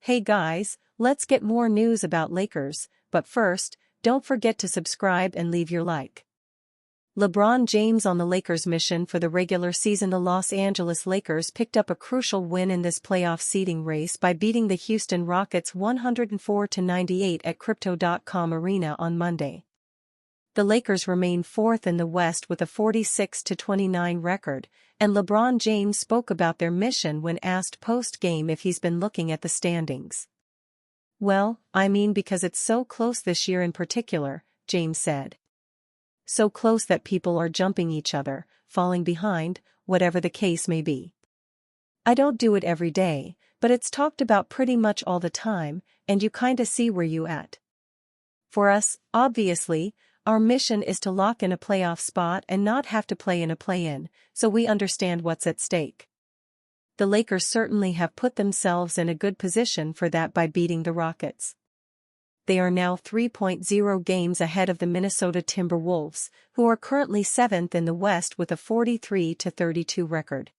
Hey guys, let's get more news about Lakers, but first, don't forget to subscribe and leave your like. LeBron James on the Lakers' mission for the regular season. The Los Angeles Lakers picked up a crucial win in this playoff seeding race by beating the Houston Rockets 104-98 at Crypto.com Arena on Monday. The Lakers remain fourth in the West with a 46-29 record, and LeBron James spoke about their mission when asked post-game if he's been looking at the standings. "Well, I mean because it's so close this year in particular," James said. "So close that people are jumping each other, falling behind, whatever the case may be. I don't do it every day, but it's talked about pretty much all the time, and you kinda see where you at. For us, obviously, our mission is to lock in a playoff spot and not have to play in a play-in, so we understand what's at stake. The Lakers certainly have put themselves in a good position for that by beating the Rockets. They are now 3.0 games ahead of the Minnesota Timberwolves, who are currently 7th in the West with a 43-32 record.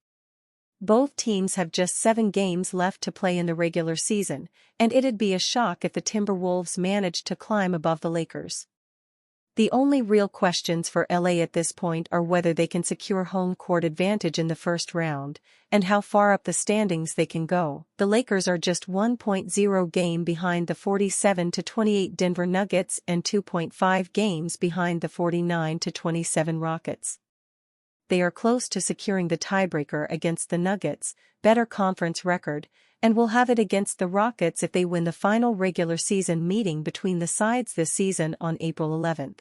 Both teams have just 7 games left to play in the regular season, and it'd be a shock if the Timberwolves managed to climb above the Lakers. The only real questions for LA at this point are whether they can secure home court advantage in the first round, and how far up the standings they can go. The Lakers are just 1.0 game behind the 47-28 Denver Nuggets and 2.5 games behind the 49-27 Rockets. They are close to securing the tiebreaker against the Nuggets, better conference record, and will have it against the Rockets if they win the final regular season meeting between the sides this season on April 11.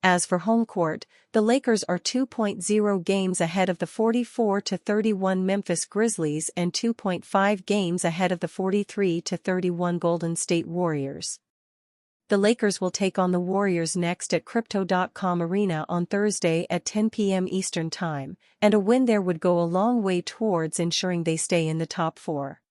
As for home court, the Lakers are 2.0 games ahead of the 44-31 Memphis Grizzlies and 2.5 games ahead of the 43-31 Golden State Warriors. The Lakers will take on the Warriors next at Crypto.com Arena on Thursday at 10 p.m. Eastern Time, and a win there would go a long way towards ensuring they stay in the top 4.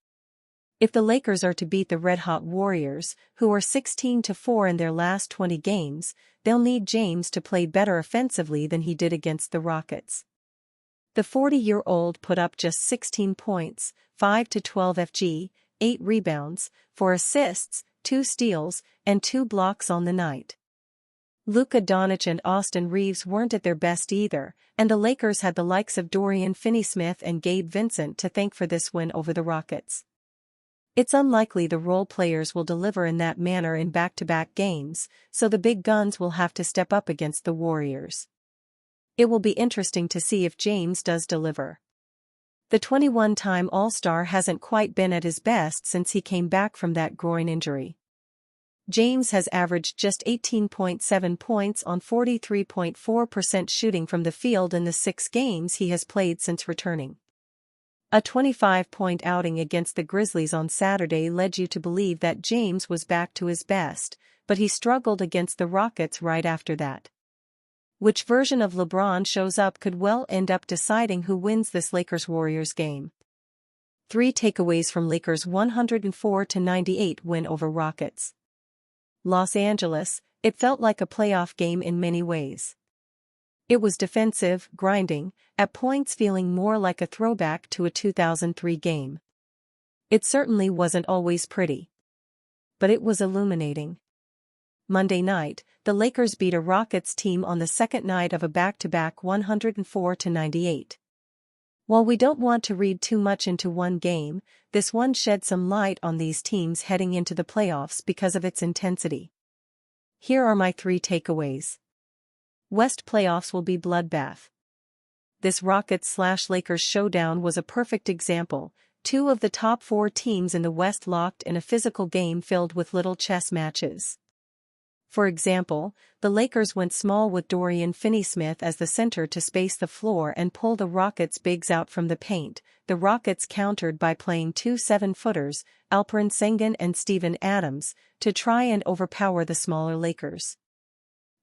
If the Lakers are to beat the red-hot Warriors, who are 16-4 in their last 20 games, they'll need James to play better offensively than he did against the Rockets. The 40-year-old put up just 16 points, 5-12 FG, 8 rebounds, 4 assists, 2 steals, and 2 blocks on the night. Luka Doncic and Austin Reeves weren't at their best either, and the Lakers had the likes of Dorian Finney-Smith and Gabe Vincent to thank for this win over the Rockets. It's unlikely the role players will deliver in that manner in back-to-back games, so the big guns will have to step up against the Warriors. It will be interesting to see if James does deliver. The 21-time All-Star hasn't quite been at his best since he came back from that groin injury. James has averaged just 18.7 points on 43.4% shooting from the field in the 6 games he has played since returning. A 25-point outing against the Grizzlies on Saturday led you to believe that James was back to his best, but he struggled against the Rockets right after that. Which version of LeBron shows up could well end up deciding who wins this Lakers-Warriors game. 3 takeaways from Lakers' 104-98 win over Rockets. Los Angeles, it felt like a playoff game in many ways. It was defensive, grinding, at points feeling more like a throwback to a 2003 game. It certainly wasn't always pretty. But it was illuminating. Monday night, the Lakers beat a Rockets team on the second night of a back-to-back 104-98. While we don't want to read too much into one game, this one shed some light on these teams heading into the playoffs because of its intensity. Here are my 3 takeaways. West playoffs will be bloodbath. This Rockets/Lakers showdown was a perfect example. 2 of the top 4 teams in the West locked in a physical game filled with little chess matches. For example, the Lakers went small with Dorian Finney-Smith as the center to space the floor and pull the Rockets' bigs out from the paint. The Rockets countered by playing 2 7-footers, Alperen Sengun and Steven Adams, to try and overpower the smaller Lakers.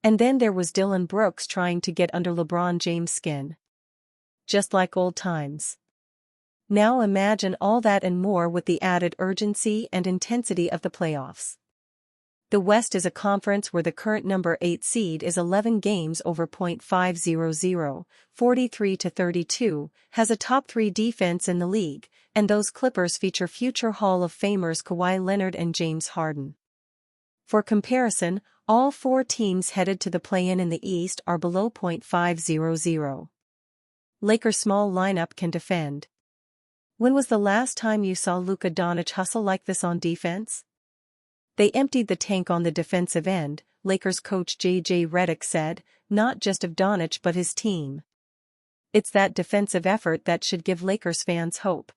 And then there was Dillon Brooks trying to get under LeBron James' skin. Just like old times. Now imagine all that and more with the added urgency and intensity of the playoffs. The West is a conference where the current number 8 seed is 11 games over .500, 43-32, has a top 3 defense in the league, and those Clippers feature future Hall of Famers Kawhi Leonard and James Harden. For comparison, all 4 teams headed to the play-in in the East are below .500. Lakers' small lineup can defend. When was the last time you saw Luka Doncic hustle like this on defense? They emptied the tank on the defensive end, Lakers coach J.J. Redick said, not just of Doncic but his team. It's that defensive effort that should give Lakers fans hope.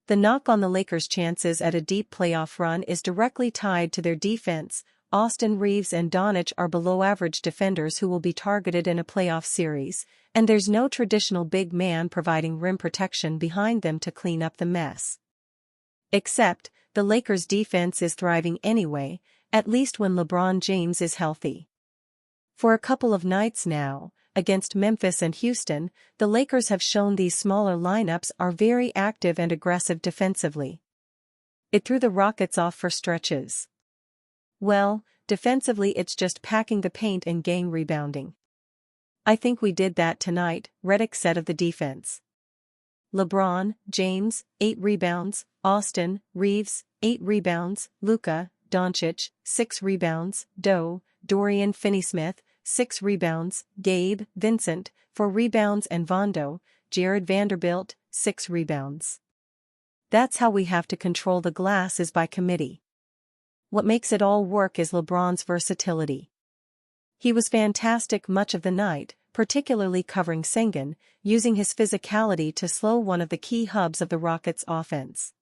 The knock on the Lakers' chances at a deep playoff run is directly tied to their defense. Austin Reaves and Doncic are below-average defenders who will be targeted in a playoff series, and there's no traditional big man providing rim protection behind them to clean up the mess. Except, the Lakers' defense is thriving anyway, at least when LeBron James is healthy. For a couple of nights now, against Memphis and Houston, the Lakers have shown these smaller lineups are very active and aggressive defensively. It threw the Rockets off for stretches. Well, defensively it's just packing the paint and gang rebounding. I think we did that tonight, Redick said of the defense. LeBron, James, 8 rebounds, Austin, Reaves, 8 rebounds, Luka, Doncic, 6 rebounds, Dorian Finney-Smith, 6 rebounds, Gabe, Vincent, 4 rebounds and Vondo, Jared Vanderbilt, 6 rebounds. That's how we have to control the glass is by committee. What makes it all work is LeBron's versatility. He was fantastic much of the night, particularly covering Sengun, using his physicality to slow one of the key hubs of the Rockets' offense.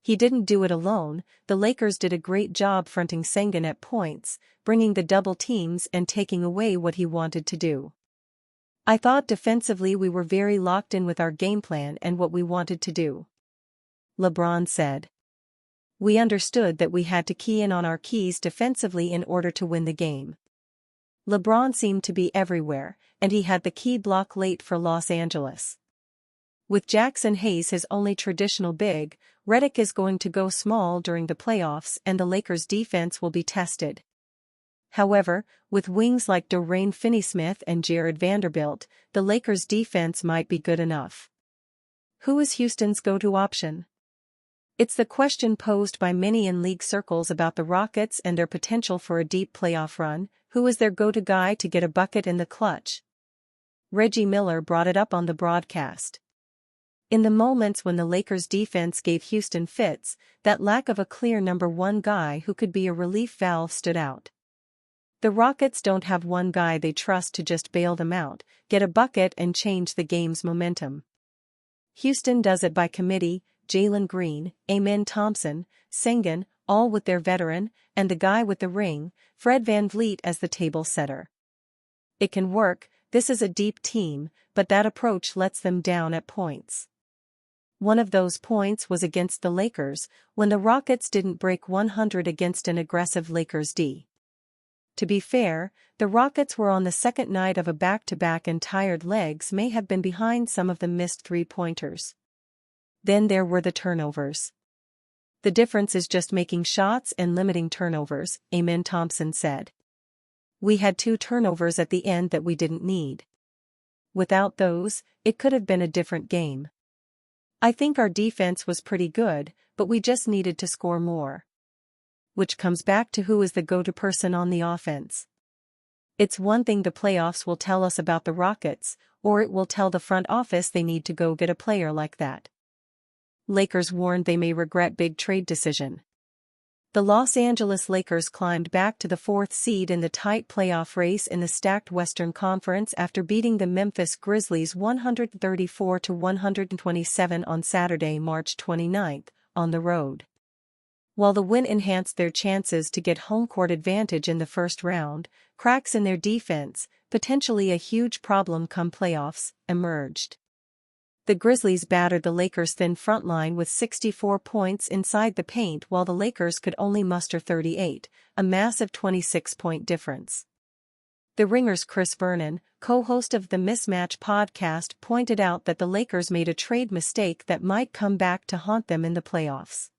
He didn't do it alone, the Lakers did a great job fronting Sengun at points, bringing the double teams and taking away what he wanted to do. I thought defensively we were very locked in with our game plan and what we wanted to do. LeBron said. We understood that we had to key in on our keys defensively in order to win the game. LeBron seemed to be everywhere, and he had the key block late for Los Angeles. With Jackson Hayes his only traditional big, Redick is going to go small during the playoffs and the Lakers' defense will be tested. However, with wings like Dorian Finney-Smith and Jared Vanderbilt, the Lakers' defense might be good enough. Who is Houston's go-to option? It's the question posed by many in league circles about the Rockets and their potential for a deep playoff run. Who is their go-to guy to get a bucket in the clutch? Reggie Miller brought it up on the broadcast. In the moments when the Lakers' defense gave Houston fits, that lack of a clear number 1 guy who could be a relief valve stood out. The Rockets don't have one guy they trust to just bail them out, get a bucket and change the game's momentum. Houston does it by committee, Jalen Green, Amen Thompson, Sengun, all with their veteran, and the guy with the ring, Fred VanVleet as the table setter. It can work, this is a deep team, but that approach lets them down at points. One of those points was against the Lakers, when the Rockets didn't break 100 against an aggressive Lakers D. To be fair, the Rockets were on the second night of a back-to-back and tired legs may have been behind some of the missed three-pointers. Then there were the turnovers. The difference is just making shots and limiting turnovers, Amen Thompson said. We had 2 turnovers at the end that we didn't need. Without those, it could have been a different game. I think our defense was pretty good, but we just needed to score more. Which comes back to who is the go-to person on the offense. It's one thing the playoffs will tell us about the Rockets, or it will tell the front office they need to go get a player like that. Lakers warned they may regret big trade decision. The Los Angeles Lakers climbed back to the 4th seed in the tight playoff race in the stacked Western Conference after beating the Memphis Grizzlies 134-127 on Saturday, March 29, on the road. While the win enhanced their chances to get home court advantage in the first round, cracks in their defense, potentially a huge problem come playoffs, emerged. The Grizzlies battered the Lakers' thin front line with 64 points inside the paint while the Lakers could only muster 38, a massive 26-point difference. The Ringer's Chris Vernon, co-host of the Mismatch podcast, pointed out that the Lakers made a trade mistake that might come back to haunt them in the playoffs.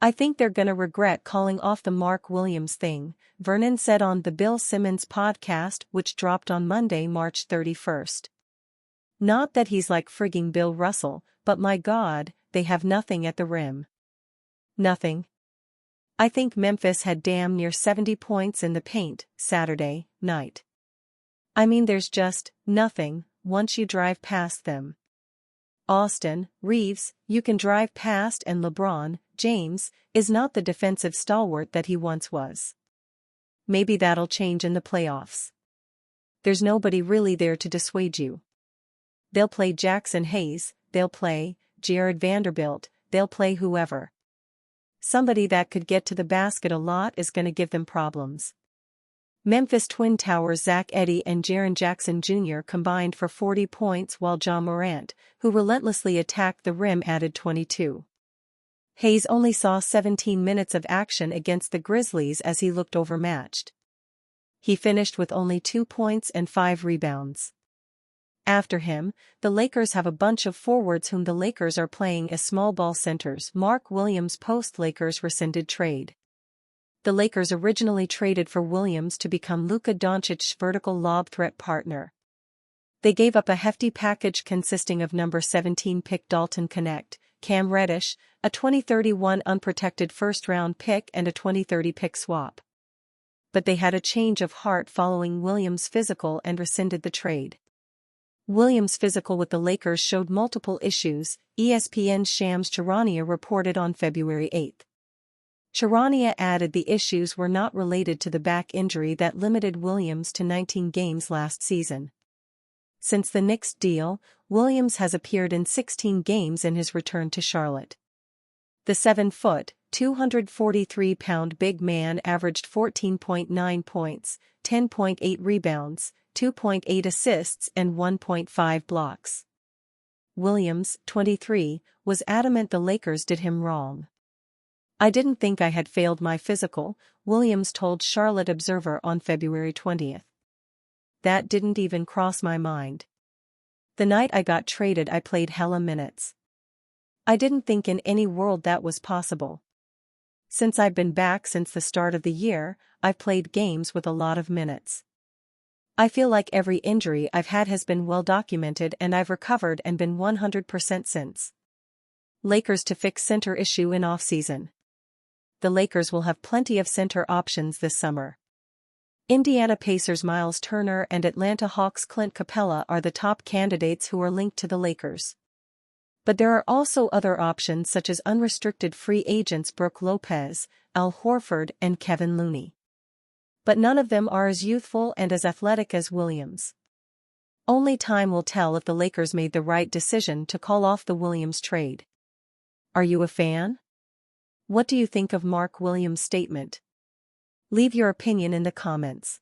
I think they're gonna regret calling off the Mark Williams thing, Vernon said on the Bill Simmons podcast, which dropped on Monday, March 31st. Not that he's like frigging Bill Russell, but my God, they have nothing at the rim. Nothing. I think Memphis had damn near 70 points in the paint Saturday night. I mean, there's just nothing once you drive past them. Austin Reeves, you can drive past, and LeBron James is not the defensive stalwart that he once was. Maybe that'll change in the playoffs. There's nobody really there to dissuade you. They'll play Jackson Hayes, they'll play Jared Vanderbilt, they'll play whoever. Somebody that could get to the basket a lot is gonna give them problems. Memphis Twin Towers Zach Edey and Jaren Jackson Jr. combined for 40 points, while Ja Morant, who relentlessly attacked the rim, added 22. Hayes only saw 17 minutes of action against the Grizzlies as he looked overmatched. He finished with only 2 points and 5 rebounds. After him, the Lakers have a bunch of forwards whom the Lakers are playing as small ball centers. Mark Williams post-Lakers rescinded trade. The Lakers originally traded for Williams to become Luka Doncic's vertical lob threat partner. They gave up a hefty package consisting of number 17 pick Dalton Knecht, Cam Reddish, a 2031 unprotected first-round pick and a 2030 pick swap. But they had a change of heart following Williams' physical and rescinded the trade. Williams' physical with the Lakers showed multiple issues, ESPN's Shams Charania reported on February 8. Charania added the issues were not related to the back injury that limited Williams to 19 games last season. Since the Knicks deal, Williams has appeared in 16 games in his return to Charlotte. The 7-foot, 243-pound big man averaged 14.9 points, 10.8 rebounds, 2.8 assists and 1.5 blocks. Williams, 23, was adamant the Lakers did him wrong. I didn't think I had failed my physical, Williams told Charlotte Observer on February 20. That didn't even cross my mind. The night I got traded I played hella minutes. I didn't think in any world that was possible. Since I've been back since the start of the year, I've played games with a lot of minutes. I feel like every injury I've had has been well documented and I've recovered and been 100% since. Lakers to fix center issue in offseason. The Lakers will have plenty of center options this summer. Indiana Pacers Miles Turner and Atlanta Hawks Clint Capella are the top candidates who are linked to the Lakers. But there are also other options such as unrestricted free agents Brook Lopez, Al Horford and Kevin Looney. But none of them are as youthful and as athletic as Williams. Only time will tell if the Lakers made the right decision to call off the Williams trade. Are you a fan? What do you think of Mark Williams' statement? Leave your opinion in the comments.